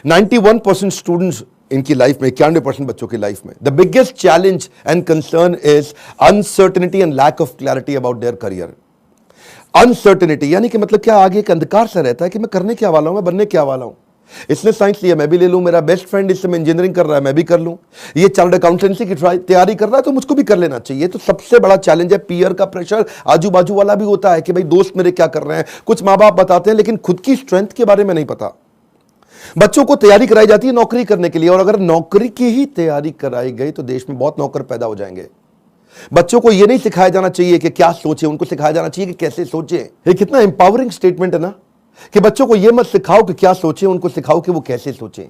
91% students इनकी life में, 91% बच्चों की लाइफ में, the biggest challenge and concern is uncertainty and lack of clarity about their career. Uncertainty यानी कि मतलब क्या, आगे एक अंधकार सा रहता है कि मैं करने क्या वाला हूं, मैं बनने क्या वाला हूं। इसने साइंस लिया, मैं भी ले लूं, मेरा बेस्ट फ्रेंड इस समय इंजीनियरिंग कर रहा है, मैं भी कर लूं, ये चार्टर्ड अकाउंटेंसी की तैयारी कर रहा है तो मुझको भी कर लेना चाहिए। तो सबसे बड़ा चैलेंज है पीयर का प्रेशर। आजू बाजू वाला भी होता है कि भाई दोस्त मेरे क्या कर रहे हैं, कुछ माँ बाप बताते हैं, लेकिन खुद की स्ट्रेंथ के बारे में नहीं पता। बच्चों को तैयारी कराई जाती है नौकरी करने के लिए, और अगर नौकरी की ही तैयारी कराई गई तो देश में बहुत नौकर पैदा हो जाएंगे। बच्चों को यह नहीं सिखाया जाना चाहिए कि क्या सोचे, उनको सिखाया जाना चाहिए कि कैसे सोचे। ये कितना इंपावरिंग स्टेटमेंट है ना, कि बच्चों को यह मत सिखाओ कि क्या सोचे, उनको सिखाओ कि वो कैसे सोचें।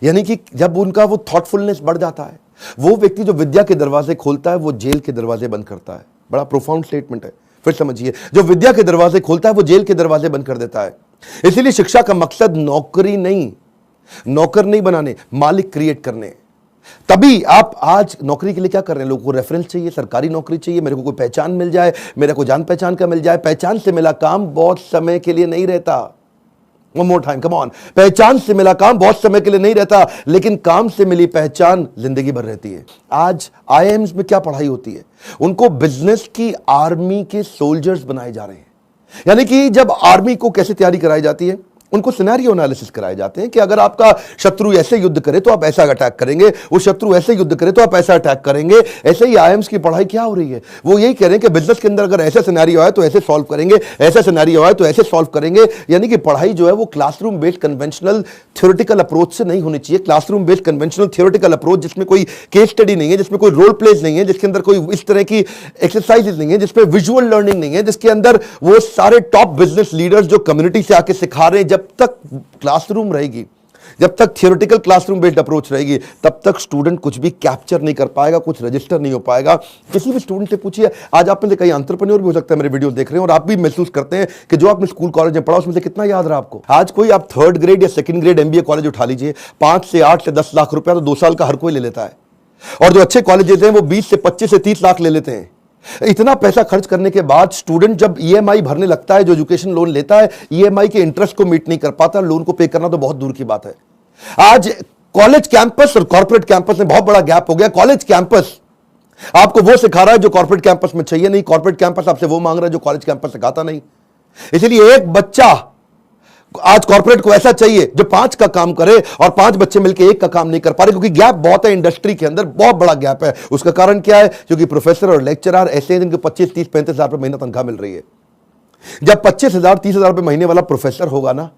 यानी कि जब उनका वो थॉटफुलनेस बढ़ जाता है, वो व्यक्ति जो विद्या के दरवाजे खोलता है वो जेल के दरवाजे बंद करता है। बड़ा प्रोफाउंड स्टेटमेंट है, फिर समझिए। जो विद्या के दरवाजे खोलता है वो जेल के दरवाजे बंद कर देता है। इसीलिए शिक्षा का मकसद नौकरी नहीं, नौकर नहीं बनाने, मालिक क्रिएट करने। तभी आप आज नौकरी के लिए क्या कर रहे हैं, लोगों को रेफरेंस चाहिए, सरकारी नौकरी चाहिए, मेरे को कोई पहचान मिल जाए, मेरे को जान पहचान का मिल जाए। पहचान से मिला काम बहुत समय के लिए नहीं रहता। One more time, come on. पहचान से मिला काम बहुत समय के लिए नहीं रहता, लेकिन काम से मिली पहचान जिंदगी भर रहती है। आज आईआईएम्स में क्या पढ़ाई होती है, उनको बिजनेस की आर्मी के सोल्जर्स बनाए जा रहे हैं। यानी कि जब आर्मी को कैसे तैयारी कराई जाती है, उनको सिनेरियो एनालिसिस कराए जाते हैं कि अगर आपका शत्रु ऐसे युद्ध करे तो आप ऐसा अटैक करेंगे, वो शत्रु ऐसे युद्ध करे तो आप ऐसा अटैक करेंगे। ऐसे ही आईएम्स की पढ़ाई क्या हो रही है, वो यही कह रहे हैं कि बिजनेस के अंदर अगर ऐसा सिनेरियो आए तो ऐसे सॉल्व करेंगे, ऐसा सिनेरियो आए तो ऐसे सॉल्व करेंगे। यानी कि पढ़ाई जो है वो classroom based conventional theoretical approach से नहीं होनी चाहिए। Classroom based conventional theoretical approach जिसमें कोई केस स्टडी नहीं है, जिसमें कोई रोल प्लेज नहीं है, जिसके अंदर कोई इस तरह की एक्सरसाइजेज नहीं है, जिसमें विजुअल लर्निंग नहीं है, जिसके अंदर वो सारे टॉप बिजनेस लीडर्स जो कम्युनिटी से आके सिखा रहे हैं। जब तक क्लासरूम रहेगी, जब तक थियोरेटिकल क्लासरूम बेस्ड अप्रोच रहेगी, तब तक स्टूडेंट कुछ भी कैप्चर नहीं कर पाएगा, कुछ रजिस्टर नहीं हो पाएगा। किसी भी स्टूडेंट से पूछिए, आज आप में से कई एंटरप्रेन्योर भी हो सकता है मेरे वीडियो देख रहे हैं, और आप भी महसूस करते हैं कि जो आपने स्कूल कॉलेज में पढ़ा उसमें से कितना याद रहा आपको। आज कोई आप 3rd ग्रेड या 2nd ग्रेड एमबीए कॉलेज उठा लीजिए, 5 से 8 से 10 लाख रुपया तो 2 साल का हर कोई ले लेता है, और जो अच्छे कॉलेजेस हैं वो 20 से 25 से 30 लाख ले लेते हैं। इतना पैसा खर्च करने के बाद स्टूडेंट जब ईएमआई भरने लगता है, जो एजुकेशन लोन लेता है, ईएमआई के इंटरेस्ट को मीट नहीं कर पाता, लोन को पे करना तो बहुत दूर की बात है। आज कॉलेज कैंपस और कॉर्पोरेट कैंपस में बहुत बड़ा गैप हो गया। कॉलेज कैंपस आपको वो सिखा रहा है जो कॉर्पोरेट कैंपस में चाहिए नहीं, कॉर्पोरेट कैंपस आपसे वो मांग रहा है जो कॉलेज कैंपस सिखाता नहीं। इसलिए एक बच्चा आज कॉर्पोरेट को ऐसा चाहिए जो 5 का काम करे, और 5 बच्चे मिलकर 1 का काम नहीं कर पा रहे, क्योंकि गैप बहुत है इंडस्ट्री के अंदर, बहुत बड़ा गैप है। उसका कारण क्या है, क्योंकि प्रोफेसर और लेक्चरर ऐसे हैं जिनको 25, 30, 35 हजार रुपए महीना तनख्वाह मिल रही है। जब 25,000, 30,000 रुपए महीने वाला प्रोफेसर होगा ना,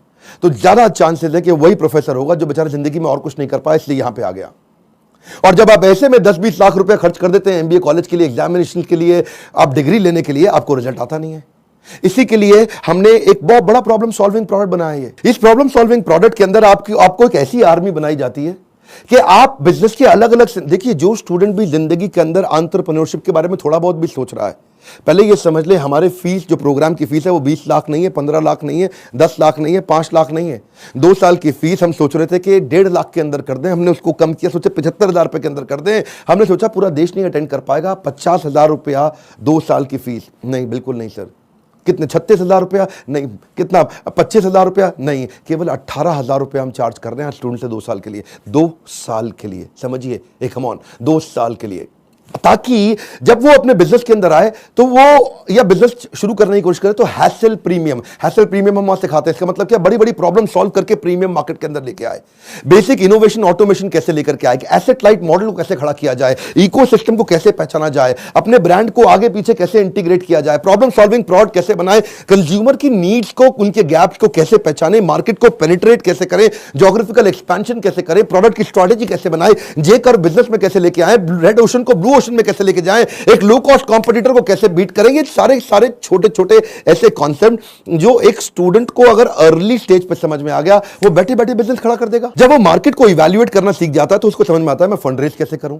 तो ज्यादा चांसेस है कि वही प्रोफेसर होगा जो बेचारा जिंदगी में और कुछ नहीं कर पाया, इसलिए यहां पर आ गया। और जब आप ऐसे में 10-20 लाख रुपए खर्च कर देते हैं एमबीए कॉलेज के लिए, एग्जामिनेशन के लिए, आप डिग्री लेने के लिए, आपको रिजल्ट आता नहीं है। इसी के लिए हमने एक बहुत बड़ा प्रॉब्लम सॉल्विंग प्रोडक्ट बनाया है। इस प्रॉब्लम सॉल्विंग प्रोडक्ट के अंदर आपको एक ऐसी आर्मी बनाई जाती है कि आप बिजनेस के अलग अलग, देखिए जो स्टूडेंट भी जिंदगी के अंदर एंटरप्रेन्योरशिप के बारे में थोड़ा बहुत भी सोच रहा है, पहले ये समझ ले हमारे फीस, जो प्रोग्राम की फीस है वो 20 लाख नहीं है, 15 लाख नहीं है, 10 लाख नहीं है, 5 लाख नहीं है। 2 साल की फीस हम सोच रहे थे कि 1.5 लाख के अंदर कर दें, हमने उसको कम किया, सोचे 75,000 रुपए के अंदर कर दें। हमने सोचा पूरा देश नहीं अटेंड कर पाएगा, 50,000 रुपया 2 साल की फीस। नहीं, बिल्कुल नहीं सर। कितने, 36,000 रुपया? नहीं। कितना, 25,000 रुपया? नहीं। केवल 18,000 रुपया हम चार्ज कर रहे हैं स्टूडेंट से 2 साल के लिए। 2 साल के लिए, समझिए, एक कम ऑन, 2 साल के लिए, ताकि जब वो अपने बिजनेस के अंदर आए तो वो, या बिजनेस शुरू करने की कोशिश करे तो हैसल प्रीमियम हम वहां सिखाते हैं। इसका मतलब क्या, बड़ी बड़ी प्रॉब्लम सॉल्व करके प्रीमियम मार्केट के अंदर लेके आए, बेसिक इनोवेशन ऑटोमेशन कैसे लेकर के आए, एसेट लाइट मॉडल को कैसे खड़ा किया जाए, इकोसिस्टम को कैसे पहचाना जाए, अपने ब्रांड को आगे पीछे कैसे इंटीग्रेट किया जाए, प्रॉब्लम सॉल्विंग प्रोडक्ट कैसे बनाए, कंज्यूमर की नीड्स को, उनके गैप्स को कैसे पहचाने, मार्केट को पेनिट्रेट कैसे करें, ज्योग्राफिकल एक्सपेंशन कैसे करें, प्रोडक्ट की स्ट्रेटेजी कैसे बनाए, जे कर बिजनेस में कैसे लेके आए, रेड ओशन को ब्लू ओशन में कैसे लेके जाएं, एक लो कॉस्ट कॉम्पिटिटर को कैसे बीट करेंगे। सारे छोटे छोटे ऐसे कॉन्सेप्ट जो एक स्टूडेंट को अगर अर्ली स्टेज पे समझ में आ गया, वो बैठे बैठे बिजनेस खड़ा कर देगा। जब वो मार्केट को इवैल्यूएट करना सीख जाता है तो उसको समझ में आता है मैं फंड रेज कैसे करूं।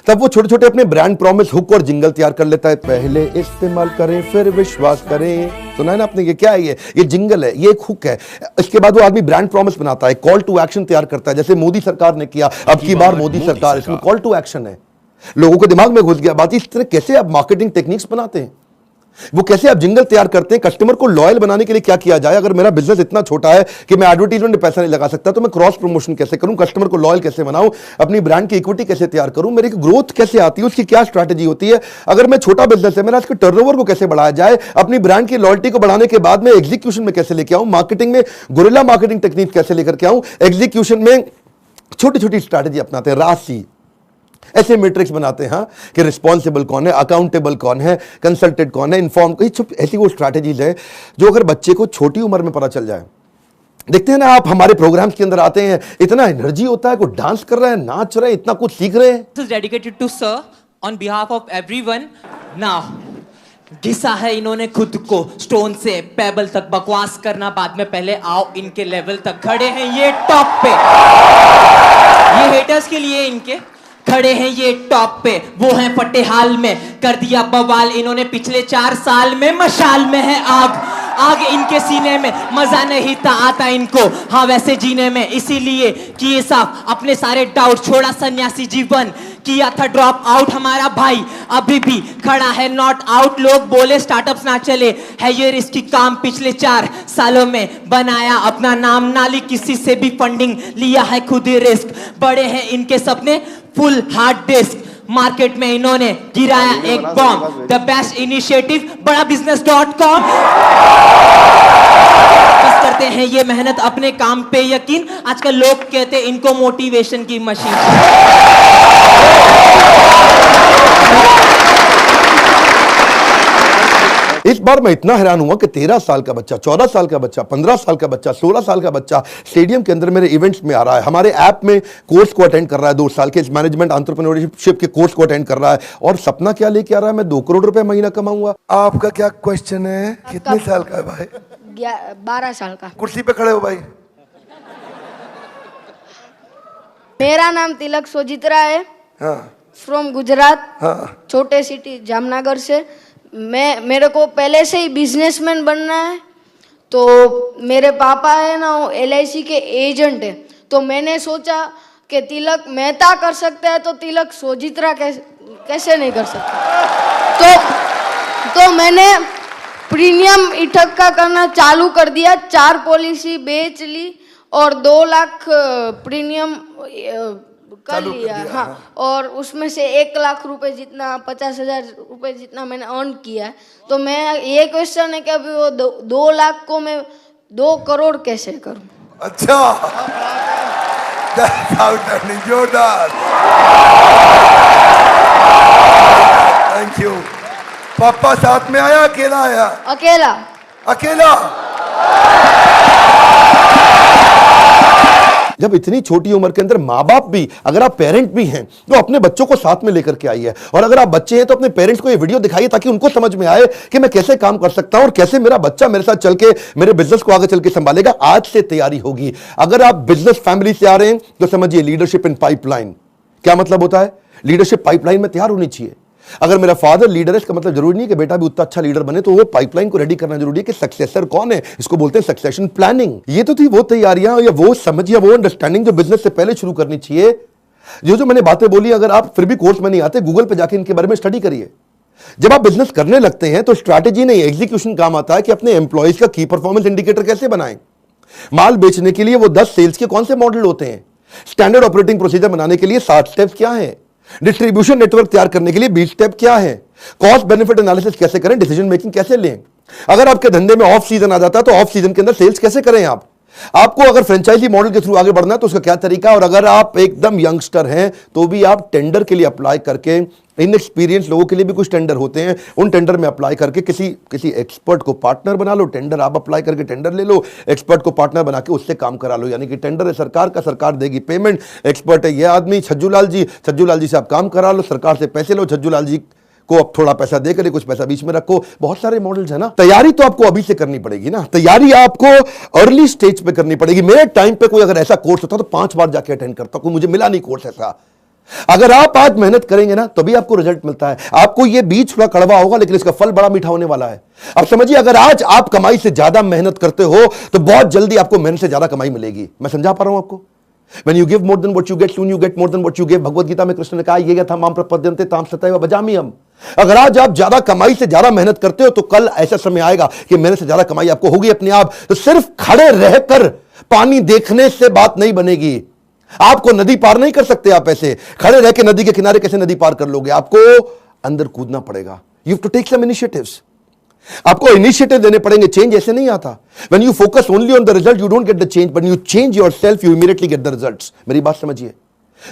तब वो छोटे छोटे अपने ब्रांड प्रॉमिस, हुक और जिंगल तैयार कर लेता है। पहले इस्तेमाल करें फिर विश्वास करें, सुना है ना आपने? ये क्या है? ये जिंगल है, ये एक हुक है। इसके बाद वो आदमी ब्रांड प्रॉमिस बनाता है, कॉल टू एक्शन तैयार करता है, जैसे मोदी सरकार ने किया, अब की बार मोदी सरकार, इसमें कॉल टू एक्शन है। लोगों के दिमाग में घुस गया बात, इस तरह कैसे आप मार्केटिंग टेक्निक्स बनाते हैं। वो कैसे आप जिंगल तैयार करते हैं, कस्टमर को लॉयल बनाने के लिए क्या किया जाए। अगर मेरा बिजनेस इतना छोटा है कि मैं एडवर्टाइजमेंट में पैसा नहीं लगा सकता, तो मैं क्रॉस प्रमोशन कैसे करूं, कस्टमर को लॉयल कैसे बनाऊं, अपनी ब्रांड की इक्विटी कैसे तैयार करूं, मेरी ग्रोथ कैसे आती है, उसकी क्या स्ट्रैटेजी होती है। अगर मैं छोटा बिजनेस है, मेरा इसके टर्नओवर को कैसे बढ़ाया जाए, अपनी ब्रांड की लॉयल्टी को बढ़ाने के बाद में एग्जीक्यूशन में कैसे लेके आऊं, मार्केटिंग में गुरिल्ला मार्केटिंग टेक्निक कैसे लेकर के आऊं, एग्जीक्यूशन में छोटी छोटी स्ट्रैटेजी अपनाते हैं, राशि ऐसे मैट्रिक्स बनाते हैं कि रिस्पॉन्सिबल कौन है, अकाउंटेबल कौन है, कंसल्टेड कौन है, इन्फॉर्म, ऐसी वो स्ट्रैटेजीज है जो अगर बच्चे को छोटी उम्र में पता चल जाए। देखते हैं ना आप, हमारे प्रोग्राम्स के अंदर आते हैं, इतना एनर्जी होता है, कोई डांस कर रहा है, नाच रहा है, इतना कुछ सीख रहे हैं। This is dedicated to sir on behalf of everyone. Now, घिसा है इन्होंने खुद को स्टोन से पेबल तक, बकवास करना बाद में, पहले आओ इनके लेवल तक। खड़े हैं ये टॉप पे, ये हेटर्स के लिए इनके खड़े हैं ये टॉप पे, वो हैं फटे हाल में, कर दिया बवाल इन्होंने पिछले 4 साल में। मशाल में है आग, आग इनके सीने में, मजा नहीं था आता इनको हाँ वैसे जीने में, इसीलिए किए साफ अपने सारे डाउट, छोड़ा सन्यासी जीवन, किया था ड्रॉप आउट हमारा भाई, अभी भी खड़ा है नॉट आउट। लोग बोले स्टार्टअप्स ना चले, है ये रिस्की काम, पिछले 4 सालों में बनाया अपना नाम, नाली किसी से भी फंडिंग, लिया है खुद ही रिस्क, बड़े हैं इनके सपने फुल हार्ड डिस्क, मार्केट में इन्होंने गिराया एक बॉम्ब, द बेस्ट इनिशिएटिव बड़ा business.com। बस करते हैं ये मेहनत अपने काम पे यकीन, आजकल लोग कहते हैं इनको मोटिवेशन की मशीन। इस बार मैं इतना हैरान हुआ कि 13 साल का बच्चा, 14 साल का बच्चा, 15 साल का बच्चा, 16 साल का बच्चा स्टेडियम के अंदर मेरे इवेंट्स में आ रहा है, हमारे ऐप में कोर्स को अटेंड कर रहा है, 2 साल के मैनेजमेंट एंटरप्रेन्योरशिप के कोर्स को अटेंड कर रहा है, और सपना क्या लेके आ रहा है, मैं 2 करोड़ रुपए महीना कमाऊंगा। आपका क्या क्वेश्चन है, कितने साल का है भाई? 12 साल का। कुर्सी पे खड़े हो भाई। मेरा नाम तिलक सोजित्रा है, हाँ, फ्रॉम गुजरात, हाँ, छोटे सिटी जामनगर से। मेरे को पहले से ही बिजनेसमैन बनना है, तो मेरे पापा है ना वो LIC के एजेंट है, तो मैंने सोचा कि तिलक मेहता कर सकता है तो तिलक सोजित्रा कैसे नहीं कर सकता। तो मैंने प्रीमियम इकट्ठा करना चालू कर दिया, 4 पॉलिसी बेच ली और 2 लाख प्रीमियम कर लिया। हाँ, और उसमें से 1 लाख रुपए जितना, 50,000 रुपए जितना मैंने अर्न किया है। तो मैं ये क्वेश्चन है कि अभी वो 2 लाख को मैं 2 करोड़ कैसे करूं? अच्छा, जोरदार, थैंक यू। पापा साथ में आया, अकेला आया? अकेला। अकेला। जब इतनी छोटी उम्र के अंदर माँ बाप भी, अगर आप पेरेंट भी हैं तो अपने बच्चों को साथ में लेकर के आइए, और अगर आप बच्चे हैं तो अपने पेरेंट्स को ये वीडियो दिखाइए ताकि उनको समझ में आए कि मैं कैसे काम कर सकता हूं और कैसे मेरा बच्चा मेरे साथ चल के मेरे बिजनेस को आगे चल के संभालेगा। आज से तैयारी होगी। अगर आप बिजनेस फैमिली से आ रहे हैं तो समझिए लीडरशिप इन पाइपलाइन। क्या मतलब होता है? लीडरशिप पाइपलाइन में तैयार होनी चाहिए। अगर मेरा फादर लीडर है, इसका मतलब जरूरी नहीं कि बेटा भी उतना अच्छा लीडर बने, तो वो पाइपलाइन को रेडी करना जरूरी है कि सक्सेसर कौन है, इसको बोलते हैं सक्सेशन प्लानिंग। ये तो थी वो तैयारियां या वो समझिए वो अंडरस्टैंडिंग जो बिजनेस से पहले शुरू करनी चाहिए। जो मैंने बातें बोली, अगर आप फिर भी कोर्स में नहीं आते, गूगल पे जाके इनके बारे में स्टडी करिए। जब आप बिजनेस करने लगते हैं तो स्ट्रैटेजी नहीं, एग्जीक्यूशन काम आता है कि अपने एम्प्लॉयज का की परफॉर्मेंस इंडिकेटर कैसे बनाएं। माल बेचने के लिए वो 10 सेल्स के कौन से मॉडल होते हैं, स्टैंडर्ड ऑपरेटिंग प्रोसीजर बनाने के लिए 7 स्टेप्स क्या है, डिस्ट्रीब्यूशन नेटवर्क तैयार करने के लिए 20 स्टेप क्या है, कॉस्ट बेनिफिट एनालिसिस कैसे करें, डिसीजन मेकिंग कैसे लें। अगर आपके धंधे में ऑफ सीजन आ जाता है तो ऑफ सीजन के अंदर सेल्स कैसे करें आपको अगर फ्रेंचाइजी मॉडल के थ्रू आगे बढ़ना है तो उसका क्या तरीका। और अगर आप एकदम यंगस्टर हैं तो भी आप टेंडर के लिए अप्लाई करके, इनएक्सपीरियंस लोगों के लिए भी कुछ टेंडर होते हैं, उन टेंडर में अप्लाई करके किसी एक्सपर्ट को पार्टनर बना लो। टेंडर आप अप्लाई करके टेंडर ले लो, एक्सपर्ट को पार्टनर बना के उससे काम करा लो। यानी कि टेंडर है सरकार का, सरकार देगी पेमेंट, एक्सपर्ट है ये आदमी छज्जू लाल जी से आप काम करा लो, सरकार से पैसे लो, छज्जू लाल जी को अब थोड़ा पैसा दे करे, कुछ पैसा बीच में रखो। बहुत सारे मॉडल्स है ना। तैयारी तो आपको अभी से करनी पड़ेगी ना, तैयारी आपको अर्ली स्टेज पे करनी पड़ेगी। मेरे टाइम पे कोई अगर ऐसा कोर्स होता तो 5 बार जाके अटेंड करता, कोई मुझे मिला नहीं कोर्स ऐसा। अगर आप आज मेहनत करेंगे ना तभी आपको रिजल्ट मिलता है। आपको ये बीज थोड़ा कड़वा होगा लेकिन इसका फल बड़ा मीठा होने वाला है। अब समझिए, अगर आज आप कमाई से ज्यादा मेहनत करते हो तो बहुत जल्दी आपको मेहनत से ज्यादा कमाई मिलेगी। मैं समझा पा रहा हूं आपको? When you give more than what you get, soon you get more than what you give। Bhagavad Gita में कृष्ण ने कहा, ये यथा माम प्रपद्यन्ते ताम सतैव भजाम्यहम्। अगर आज आप ज्यादा कमाई से ज्यादा मेहनत करते हो तो कल ऐसा समय आएगा कि मेहनत से ज्यादा कमाई आपको होगी अपने आप। तो सिर्फ खड़े रहकर पानी देखने से बात नहीं बनेगी। आपको नदी पार नहीं कर सकते आप ऐसे खड़े रह के। नदी के किनारे कैसे नदी पार कर लोगे? आपको अंदर कूदना पड़ेगा। You have to take some initiatives. आपको इनिशिएटिव लेने पड़ेंगे। चेंज ऐसे नहीं आता। When you focus only on the result you don't get the change, but you change yourself you immediately get the results. मेरी बात समझिए।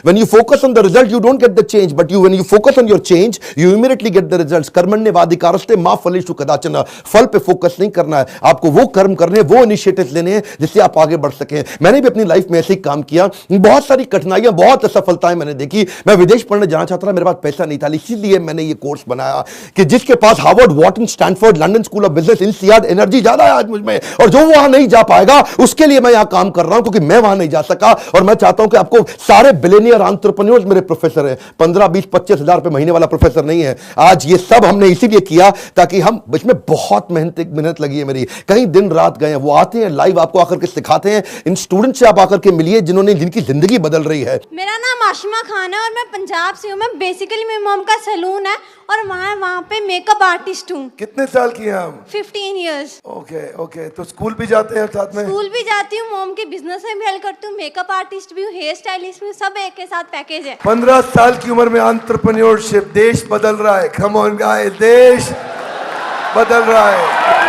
When you focus on the result, you don't get the change. But when you focus on your change, you immediately get the results. कर्मण्येवाधिकारस्ते मा फलेषु कदाचन। फल पे focus नहीं करना है आपको। वो कर्म करने, वो इनिशिएटिव लेने हैं जिससे आप आगे बढ़ सकें। मैंने भी अपनी लाइफ में ऐसे ही काम किया। बहुत सारी कठिनाइयां, बहुत असफलताएं मैंने देखी। मैं विदेश पढ़ने जाना चाहता था, मेरे पास पैसा नहीं था, इसीलिए मैंने ये कोर्स बनाया कि जिसके पास Harvard, Wharton, Stanford, London School of Business, INSEAD energy ज्यादा है आज मुझ में, और जो वहां नहीं जा पाएगा उसके लिए मैं यहां काम कर रहा हूं, क्योंकि मैं वहां नहीं जा सका। और मैं चाहता हूं कि आपको सारे बिलियनियर एंटरप्रेन्योर्स मेरे प्रोफेसर हैं। 15, 20, 25 हजार रुपए महीने वाला प्रोफेसर नहीं है। आज ये सब हमने इसीलिए किया ताकि हम, इसमें बहुत मेहनत लगी है मेरी, कई दिन रात गए हैं। वो आते हैं लाइव, आपको आकर के सिखाते हैं। इन स्टूडेंट से आप आकर के मिलिए जिनकी जिंदगी बदल रही है। मेरा नाम आशिमा खान है और मैं पंजाब से हूँ। मैं बेसिकली मेरी मॉम का सैलून है और वहाँ पे मेकअप आर्टिस्ट हूँ। कितने साल की हैं आप? 15 इयर्स। Okay okay. तो स्कूल भी जाते हैं साथ में? स्कूल भी जाती हूँ, मॉम के बिजनेस में भी हेल्प करती हूँ, मेकअप आर्टिस्ट भी हूँ, हेयर स्टाइलिस्ट भी हूँ, सब एक के साथ पैकेज है। 15 साल की उम्र में एंटरप्रेन्योरशिप, देश बदल रहा है। कम ऑन गाइस, देश बदल रहा है।